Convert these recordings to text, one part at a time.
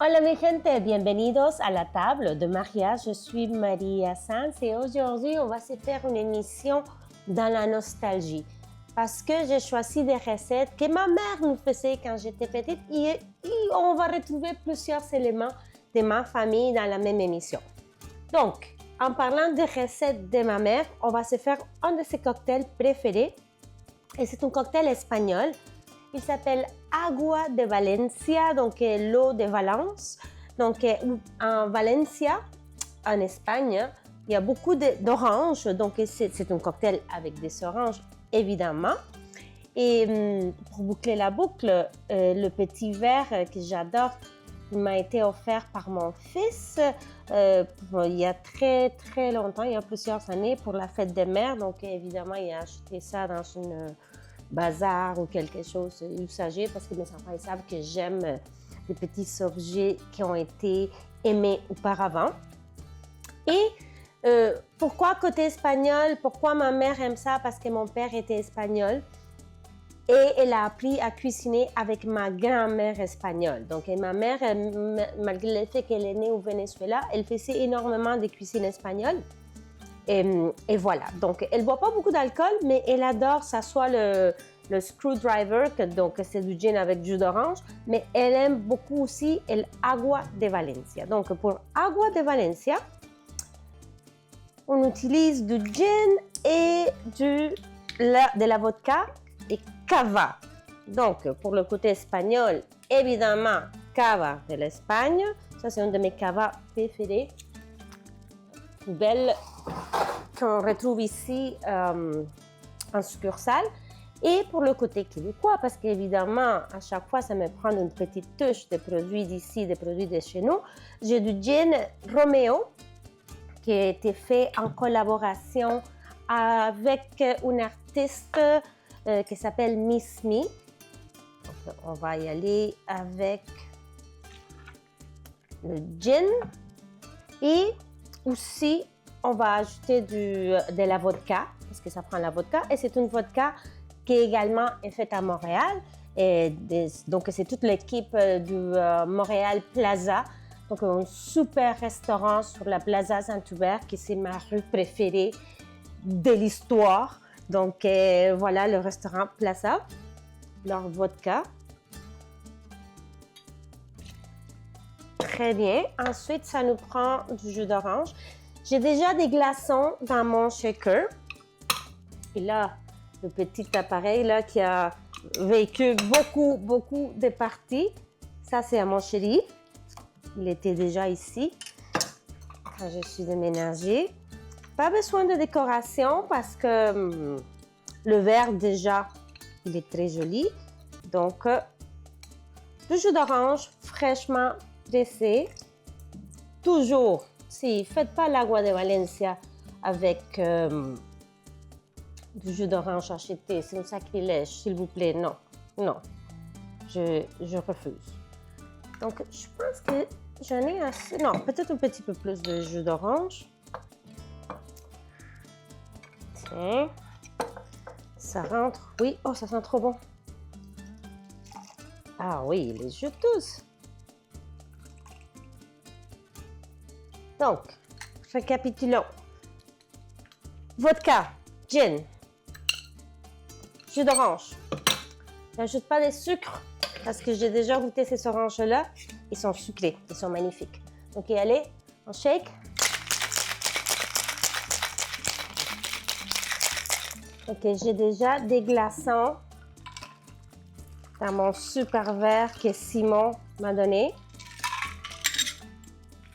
Hola mi gente, bienvenidos a la table de mariage. Je suis Maria Sanz et aujourd'hui on va se faire une émission dans la nostalgie parce que j'ai choisi des recettes que ma mère nous faisait quand j'étais petite et on va retrouver plusieurs éléments de ma famille dans la même émission. Donc, en parlant des recettes de ma mère, on va se faire un de ses cocktails préférés et c'est un cocktail espagnol. Il s'appelle Agua de Valencia, donc l'eau de Valence. Donc, en Valencia, en Espagne, il y a beaucoup d'oranges. Donc, c'est un cocktail avec des oranges, évidemment. Et pour boucler la boucle, le petit verre que j'adore, il m'a été offert par mon fils il y a très, très longtemps, il y a plusieurs années, pour la fête des mères. Donc, évidemment, il a acheté ça dans une bazar ou quelque chose usagé parce que mes enfants ils savent que j'aime les petits objets qui ont été aimés auparavant. Et pourquoi côté espagnol? Pourquoi ma mère aime ça? Parce que mon père était espagnol et elle a appris à cuisiner avec ma grand-mère espagnole. Donc ma mère, malgré le fait qu'elle est née au Venezuela, elle faisait énormément de cuisine espagnole. Et voilà, donc elle ne boit pas beaucoup d'alcool, mais elle adore, ça soit le screwdriver, donc c'est du gin avec du jus d'orange, mais elle aime beaucoup aussi l'agua de Valencia. Donc pour agua de Valencia, on utilise du gin et de la vodka et cava. Donc pour le côté espagnol, évidemment, cava de l'Espagne. Ça, c'est un de mes cavas préférés. Belle qu'on retrouve ici en succursale. Et pour le côté québécois, parce qu'évidemment, à chaque fois, ça me prend une petite touche de produits d'ici, des produits de chez nous. J'ai du gin Romeo qui a été fait en collaboration avec une artiste qui s'appelle Miss Me. Donc, on va y aller avec le gin et aussi, on va ajouter de la vodka, parce que ça prend la vodka. Et c'est une vodka qui également est faite à Montréal. Donc, c'est toute l'équipe du Montréal Plaza. Donc, un super restaurant sur la Plaza Saint-Hubert, qui c'est ma rue préférée de l'histoire. Donc, voilà le restaurant Plaza, leur vodka. Très bien. Ensuite, ça nous prend du jus d'orange. J'ai déjà des glaçons dans mon shaker. Et là, le petit appareil là, qui a vécu beaucoup de parties. Ça, c'est à mon chéri. Il était déjà ici quand je suis déménagée. Pas besoin de décoration parce que le verre, déjà, il est très joli. Donc, du jus d'orange fraîchement pressé. Toujours, si faites pas l'agua de Valencia avec du jus d'orange acheté, c'est un sacrilège, s'il vous plaît. Non, je refuse. Donc, je pense que j'en ai assez. Non, peut-être un petit peu plus de jus d'orange. Tiens, ça rentre. Oui, oh, ça sent trop bon. Ah oui, les jus tous. Donc, récapitulons. Vodka, gin, jus d'orange. N'ajoute pas de sucre parce que j'ai déjà goûté ces oranges-là. Ils sont sucrés, ils sont magnifiques. Donc, y aller, on shake. Ok, j'ai déjà des glaçons dans mon super verre que Simon m'a donné.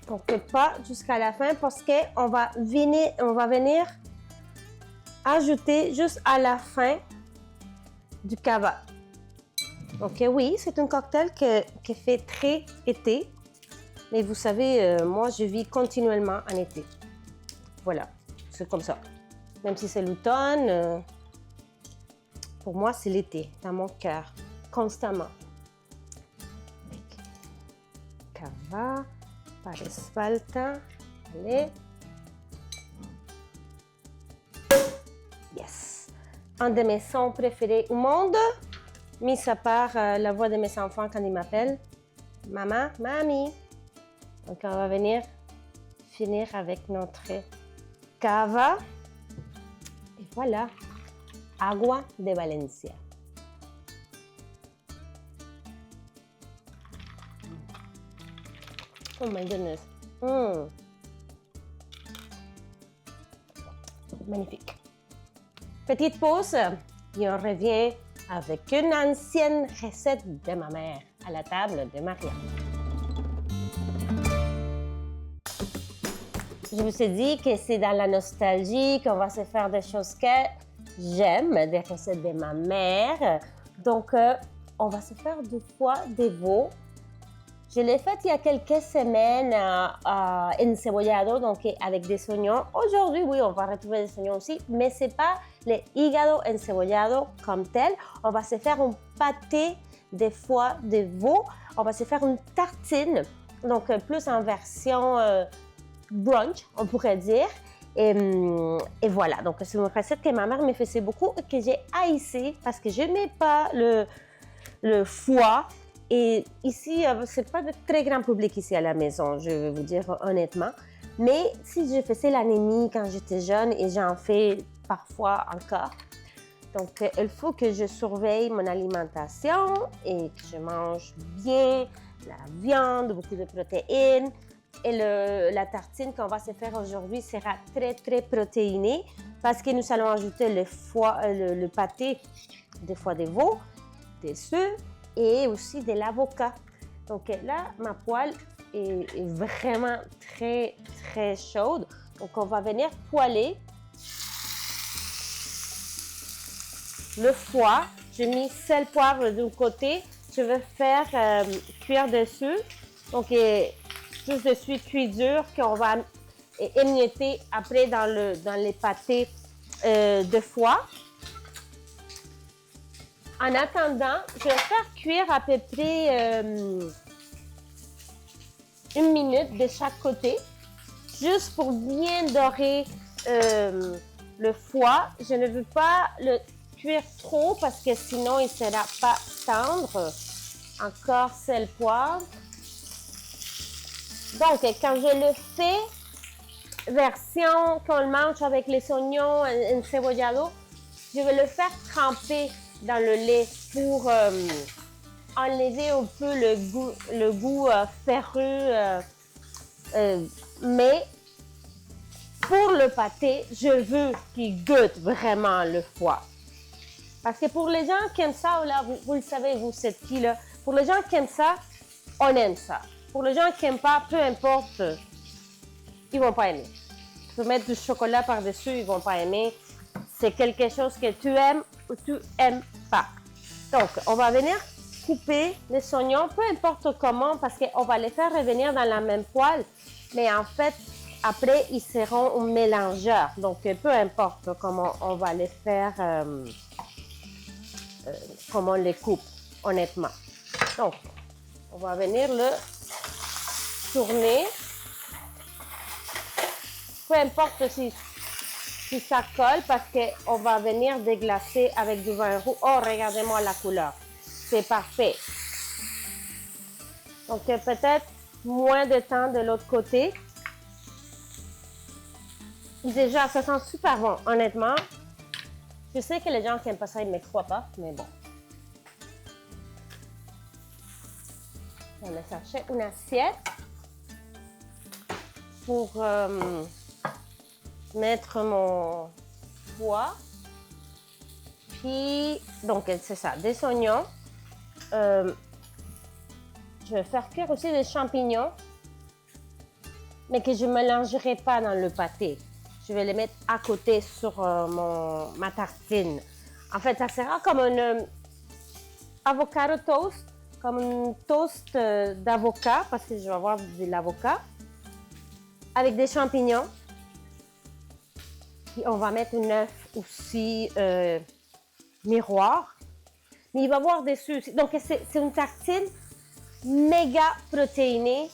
On ne fait pas jusqu'à la fin parce qu'on va venir ajouter juste à la fin du cava. Donc oui, c'est un cocktail qui fait très été. Mais vous savez, moi, je vis continuellement en été. Voilà, c'est comme ça. Même si c'est l'automne, pour moi, c'est l'été, dans mon cœur, constamment. Cava. Pares falta. Allez. Yes. Un de mes sons préférés au monde, mis à part la voix de mes enfants quand ils m'appellent. Maman, mamie. Donc, on va venir finir avec notre cava. Et voilà, agua de Valencia. Oh my goodness. Magnifique. Petite pause et on revient avec une ancienne recette de ma mère à la table de Maria. Je me suis dit que c'est dans la nostalgie qu'on va se faire des choses que j'aime, des recettes de ma mère. Donc, on va se faire du foie de veau. Je l'ai fait il y a quelques semaines encebollado, donc avec des oignons. Aujourd'hui, oui, on va retrouver des oignons aussi, mais ce n'est pas le hígado encebollado comme tel. On va se faire un pâté de foie de veau. On va se faire une tartine, donc plus en version brunch, on pourrait dire. Et voilà, donc c'est une recette que ma mère me faisait beaucoup et que j'ai haïssé parce que je n'aimais pas le foie. Et ici, ce n'est pas de très grand public ici à la maison, je vais vous dire honnêtement. Mais si je faisais l'anémie quand j'étais jeune et j'en fais parfois encore, donc il faut que je surveille mon alimentation et que je mange bien la viande, beaucoup de protéines. Et la tartine qu'on va se faire aujourd'hui sera très, très protéinée parce que nous allons ajouter le pâté de foie de veau, des œufs, et aussi de l'avocat. Donc là, ma poêle est vraiment très, très chaude. Donc, on va venir poêler le foie. J'ai mis sel, poivre d'un côté. Je vais faire cuire dessus. Donc, juste dessus cuit dur qu'on va émietter après dans les pâtés de foie. En attendant, je vais faire cuire à peu près 1 minute de chaque côté, juste pour bien dorer le foie. Je ne veux pas le cuire trop parce que sinon il ne sera pas tendre. Encore sel, poivre. Donc, quand je le fais, version qu'on le mange avec les oignons encebollado, je vais le faire tremper dans le lait pour enlever un peu le goût ferreux. Mais pour le pâté, je veux qu'il goûte vraiment le foie. Parce que pour les gens qui aiment ça, là, vous le savez, vous, c'est qui là? Pour les gens qui aiment ça, on aime ça. Pour les gens qui n'aiment pas, peu importe, ils ne vont pas aimer. Tu peux mettre du chocolat par-dessus, ils ne vont pas aimer. C'est quelque chose que tu aimes ou tu n'aimes pas. Donc, on va venir couper les oignons, peu importe comment, parce qu'on va les faire revenir dans la même poêle. Mais en fait, après, ils seront un mélangeur. Donc, peu importe comment on va les faire, comment on les coupe, honnêtement. Donc, on va venir le tourner. Peu importe si ça colle parce qu'on va venir déglacer avec du vin rouge. Oh, regardez-moi la couleur. C'est parfait. Donc, peut-être moins de temps de l'autre côté. Déjà, ça sent super bon, honnêtement. Je sais que les gens qui n'aiment pas ça, ils ne me croient pas, mais bon. On va chercher une assiette pour mettre mon foie. Puis, donc, c'est ça, des oignons. Je vais faire cuire aussi des champignons, mais que je ne mélangerai pas dans le pâté. Je vais les mettre à côté sur ma tartine. En fait, ça sera comme un avocado toast, comme un toast d'avocat, parce que je vais avoir de l'avocat, avec des champignons. Puis on va mettre un œuf aussi miroir. Mais il va y avoir dessus aussi. Donc, c'est une tartine méga protéinée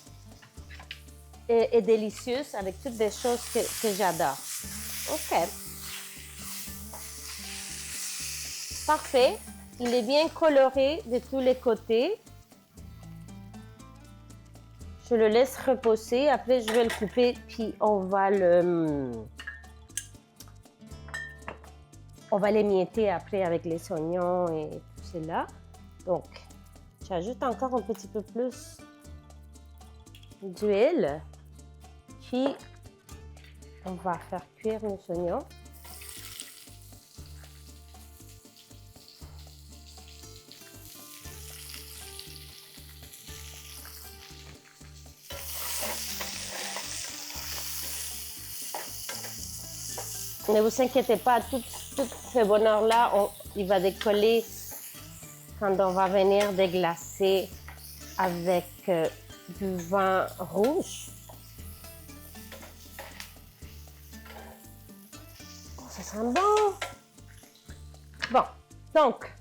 et délicieuse avec toutes des choses que j'adore. OK. Parfait. Il est bien coloré de tous les côtés. Je le laisse reposer. Après, je vais le couper, puis on va l'émietter après avec les oignons et tout cela. Donc, j'ajoute encore un petit peu plus d'huile. Puis, on va faire cuire nos oignons. Ne vous inquiétez pas, tout ce bonheur-là, il va décoller quand on va venir déglacer avec du vin rouge. Oh, ça sent bon! Bon, donc,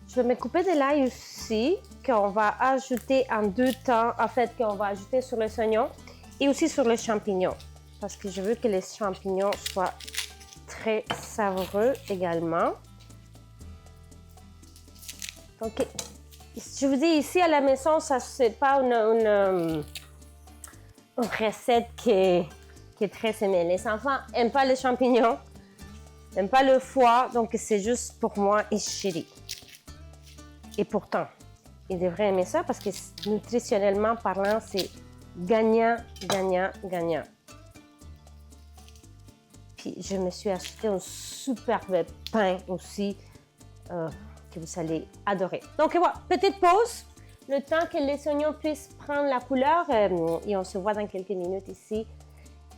je vais me couper de l'ail aussi, qu'on va ajouter en deux temps, en fait, qu'on va ajouter sur les oignons et aussi sur les champignons. Parce que je veux que les champignons soient très savoureux également. Donc, je vous dis, ici à la maison, ça c'est pas une recette qui est très aimée. Les enfants n'aiment pas les champignons, n'aiment pas le foie, donc c'est juste pour moi et chéri. Et pourtant, ils devraient aimer ça parce que nutritionnellement parlant, c'est gagnant, gagnant, gagnant. Puis je me suis acheté un superbe pain aussi que vous allez adorer. Donc voilà, petite pause, le temps que les oignons puissent prendre la couleur et on se voit dans quelques minutes ici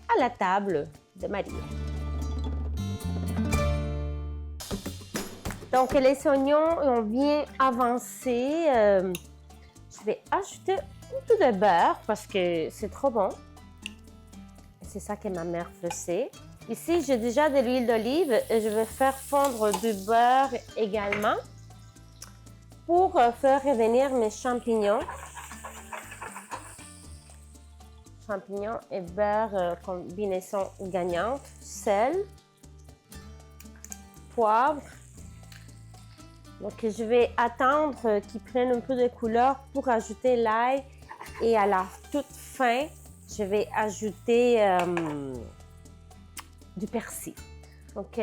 à la table de Maria. Donc les oignons ont bien avancé. Je vais ajouter un peu de beurre parce que c'est trop bon. C'est ça que ma mère faisait. Ici, j'ai déjà de l'huile d'olive et je vais faire fondre du beurre également pour faire revenir mes champignons. Champignons et beurre, combinaison gagnante. Sel, poivre. Donc, je vais attendre qu'ils prennent un peu de couleur pour ajouter l'ail et à la toute fin, je vais ajouter du persil. Donc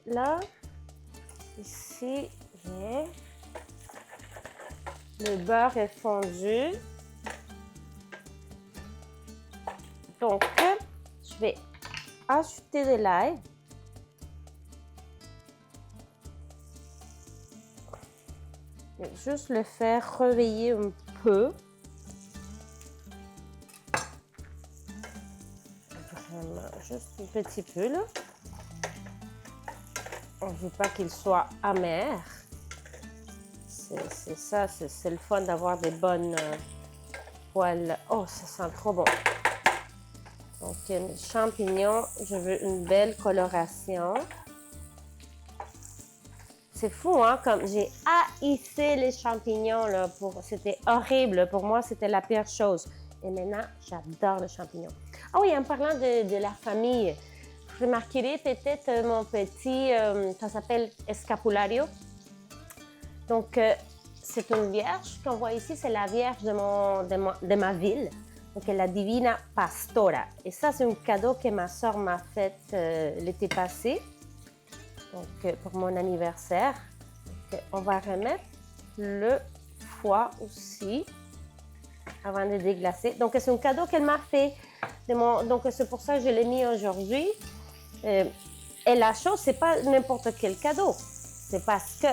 là, ici, j'ai le beurre est fondu. Donc, je vais ajouter de l'ail. Juste le faire réveiller un peu. Juste un petit peu là. On ne veut pas qu'il soit amer. C'est ça, c'est le fun d'avoir des bonnes poêles. Oh, ça sent trop bon. Donc, les champignons, je veux une belle coloration. C'est fou, hein, comme j'ai haïssé les champignons, là, c'était horrible. Pour moi, c'était la pire chose. Et maintenant, j'adore les champignons. Ah oui, en parlant de la famille, vous remarquerez peut-être mon petit, ça s'appelle escapulario. Donc, c'est une vierge qu'on voit ici, c'est la vierge de ma ville. Donc, la Divina Pastora. Et ça, c'est un cadeau que ma soeur m'a fait l'été passé. Donc, pour mon anniversaire. Donc, on va remettre le foie aussi avant de déglacer. Donc, c'est un cadeau qu'elle m'a fait. Donc, c'est pour ça que je l'ai mis aujourd'hui. Et la chose, c'est pas n'importe quel cadeau. C'est parce que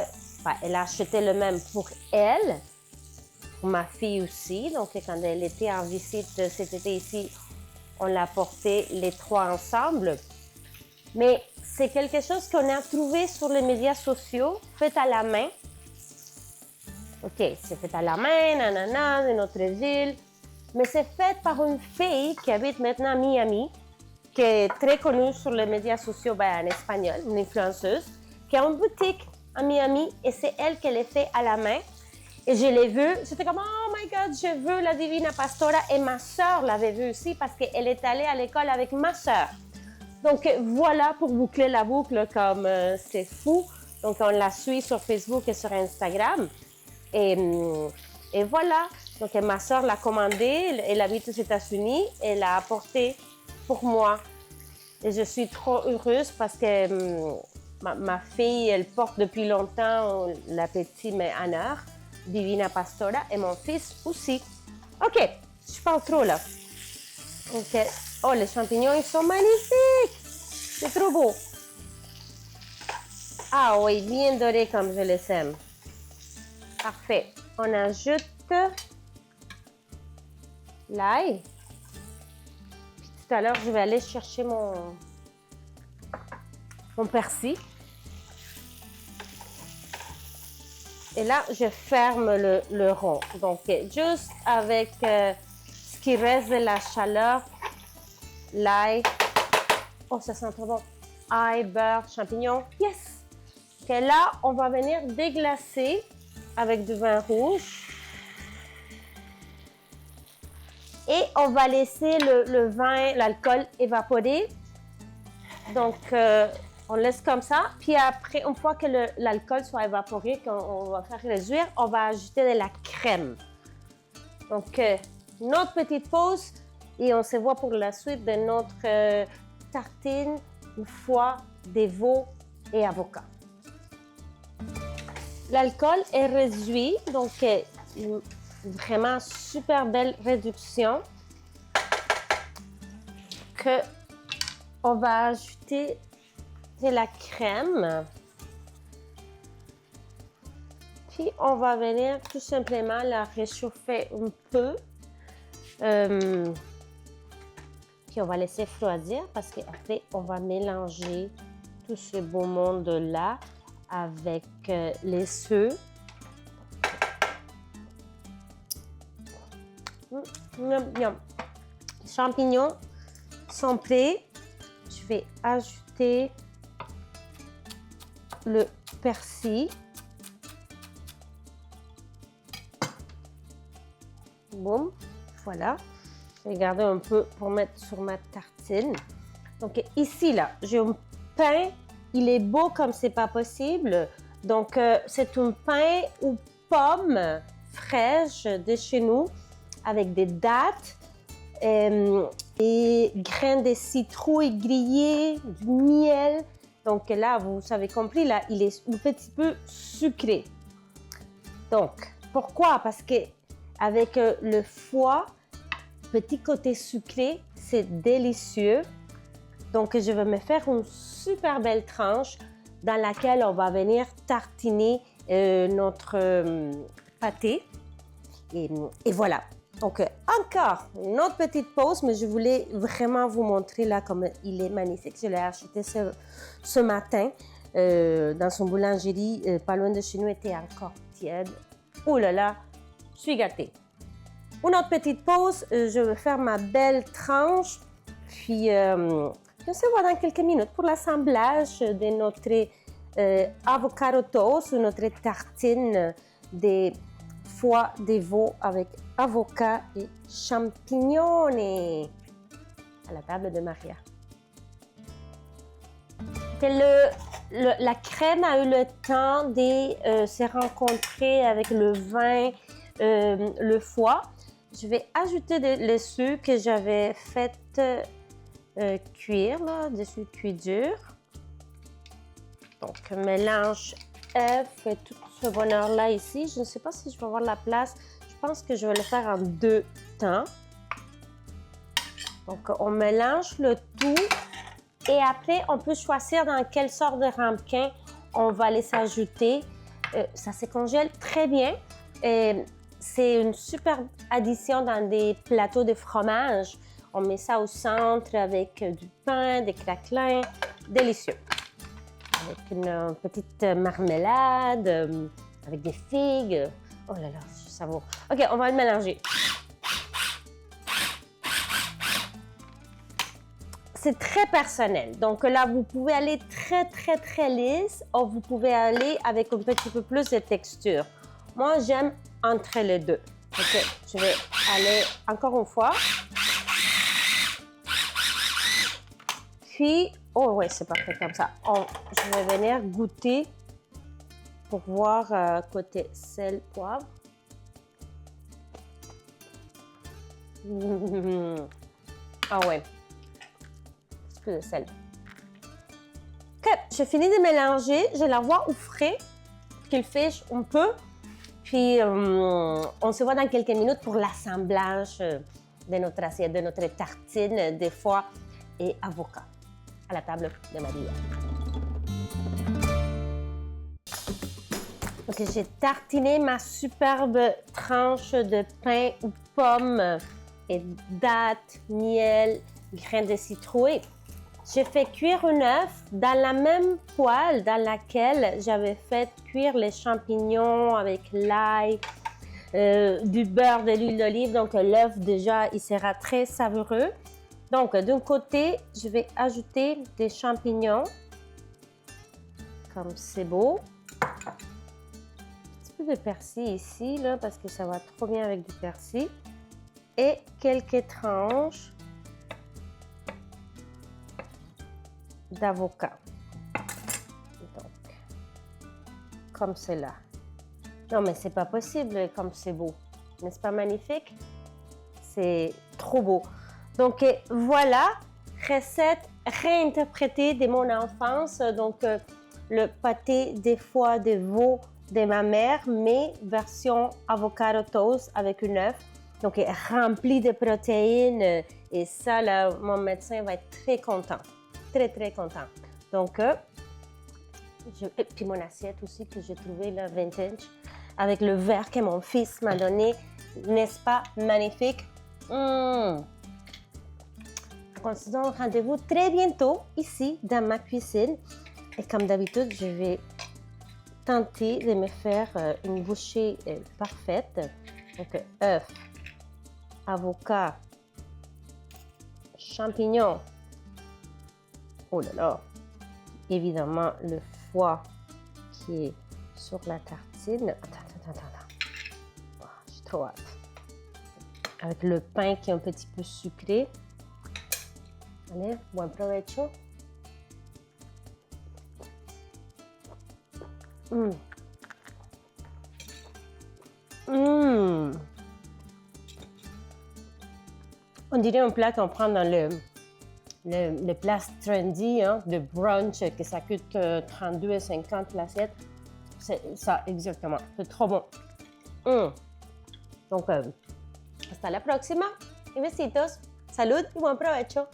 elle a acheté le même pour elle, pour ma fille aussi. Donc, quand elle était en visite cet été ici, on l'a porté les trois ensemble. Mais c'est quelque chose qu'on a trouvé sur les médias sociaux, fait à la main. OK, c'est fait à la main, nanana, de notre ville. Mais c'est fait par une fille qui habite maintenant à Miami, qui est très connue sur les médias sociaux en espagnol, une influenceuse, qui a une boutique à Miami et c'est elle qui l'a fait à la main. Et je l'ai vue, j'étais comme « Oh my God, je veux la Divina Pastora » et ma soeur l'avait vue aussi parce qu'elle est allée à l'école avec ma soeur. Donc voilà pour boucler la boucle comme c'est fou. Donc on la suit sur Facebook et sur Instagram. Et voilà, Donc, ma soeur l'a commandé, elle habite aux États-Unis, elle l'a apporté pour moi. Et je suis trop heureuse parce que ma fille, elle porte depuis longtemps la petite Anna, Divina Pastora, et mon fils aussi. OK, je parle trop là. OK. Oh, les champignons, ils sont magnifiques! C'est trop beau. Ah oui, bien doré comme je les aime. Parfait. On ajoute l'ail. Puis tout à l'heure, je vais aller chercher mon persil. Et là, je ferme le rond. Donc, juste avec ce qui reste de la chaleur, l'ail. Oh, ça sent trop bon. Ail, beurre, champignons. Yes! OK, là, on va venir déglacer avec du vin rouge. Et on va laisser le vin, l'alcool évaporer. Donc, on laisse comme ça. Puis après, une fois que l'alcool soit évaporé, qu'on va faire réduire, on va ajouter de la crème. Donc, notre petite pause et on se voit pour la suite de notre tartine aux foie, des veaux et avocat. L'alcool est réduit, donc une vraiment super belle réduction que on va ajouter de la crème. Puis on va venir tout simplement la réchauffer un peu. Puis on va laisser refroidir parce qu'après on va mélanger tout ce beau monde-là avec les œufs. Les champignons sont prêts. Je vais ajouter le persil. Boum, voilà. Je vais garder un peu pour mettre sur ma tartine. Donc ici, là, j'ai un pain. Il est beau comme c'est pas possible. Donc, c'est un pain aux pommes fraîches de chez nous avec des dattes, des grains de citrouille grillés, du miel. Donc là, vous avez compris, là, il est un petit peu sucré. Donc, pourquoi? Parce que avec le foie, petit côté sucré, c'est délicieux. Donc, je vais me faire une super belle tranche dans laquelle on va venir tartiner notre pâté. Et voilà. Donc, encore une autre petite pause, mais je voulais vraiment vous montrer là comme il est magnifique. Je l'ai acheté ce matin dans son boulangerie, pas loin de chez nous, était encore tiède. Oh là là, je suis gâtée. Une autre petite pause, je vais faire ma belle tranche, puis on se voit dans quelques minutes pour l'assemblage de notre avocado toast ou notre tartine des foie des veaux avec avocat et champignons à la table de Maria. La crème a eu le temps de se rencontrer avec le vin, le foie. Je vais ajouter les œufs que j'avais fait cuire là, dessus cuisure. Donc, mélange œuf et tout ce bonheur-là ici. Je ne sais pas si je vais avoir la place. Je pense que je vais le faire en 2 temps. Donc, on mélange le tout. Et après, on peut choisir dans quelle sorte de ramequin on va les ajouter. Ça se congèle très bien. C'est une super addition dans des plateaux de fromage. On met ça au centre avec du pain, des craquelins. Délicieux. Avec une petite marmelade, avec des figues. Oh là là, je savoure. OK, on va le mélanger. C'est très personnel. Donc là, vous pouvez aller très lisse ou vous pouvez aller avec un petit peu plus de texture. Moi, j'aime entre les deux. OK, je vais aller encore une fois. Puis, oh ouais, c'est parfait comme ça. Je vais venir goûter pour voir côté sel, poivre. Ah ouais. Plus de sel. OK, je finis de mélanger. Je l'envoie au frais, qu'il fiche un peu. Puis, on se voit dans quelques minutes pour l'assemblage de notre assiette, de notre tartine de foie et avocat à la table de Maria. Donc, j'ai tartiné ma superbe tranche de pain aux pommes et dattes, miel, grains de citrouille. J'ai fait cuire un œuf dans la même poêle dans laquelle j'avais fait cuire les champignons avec l'ail, du beurre, de l'huile d'olive. Donc, l'œuf, déjà, il sera très savoureux. Donc, d'un côté, je vais ajouter des champignons, comme c'est beau. Un petit peu de persil ici, là, parce que ça va trop bien avec du persil. Et quelques tranches d'avocat. Donc, comme cela. Non, mais c'est pas possible comme c'est beau. N'est-ce pas magnifique? C'est trop beau. Donc, voilà, recette réinterprétée de mon enfance. Donc, le pâté des foies de veau de ma mère, mais version avocado toast avec un œuf. Donc, rempli de protéines. Et ça, là, mon médecin va être très content. Très, très content. Donc, et puis mon assiette aussi que j'ai trouvé là, vintage, avec le verre que mon fils m'a donné. N'est-ce pas magnifique? On se donne rendez-vous très bientôt ici dans ma cuisine. Et comme d'habitude, je vais tenter de me faire une bouchée parfaite. Donc, œuf, avocat, champignons. Oh là là! Évidemment, le foie qui est sur la tartine. Attends. Oh, j'ai trop hâte. Avec le pain qui est un petit peu sucré. Allez, buen provecho. On dirait un plat qu'on prend dans le plat trendy, hein, de brunch, que ça coûte 32,50 l'assiette. C'est ça, exactement. C'est trop bon. Donc, hasta la próxima. Y besitos. Salud y buen provecho.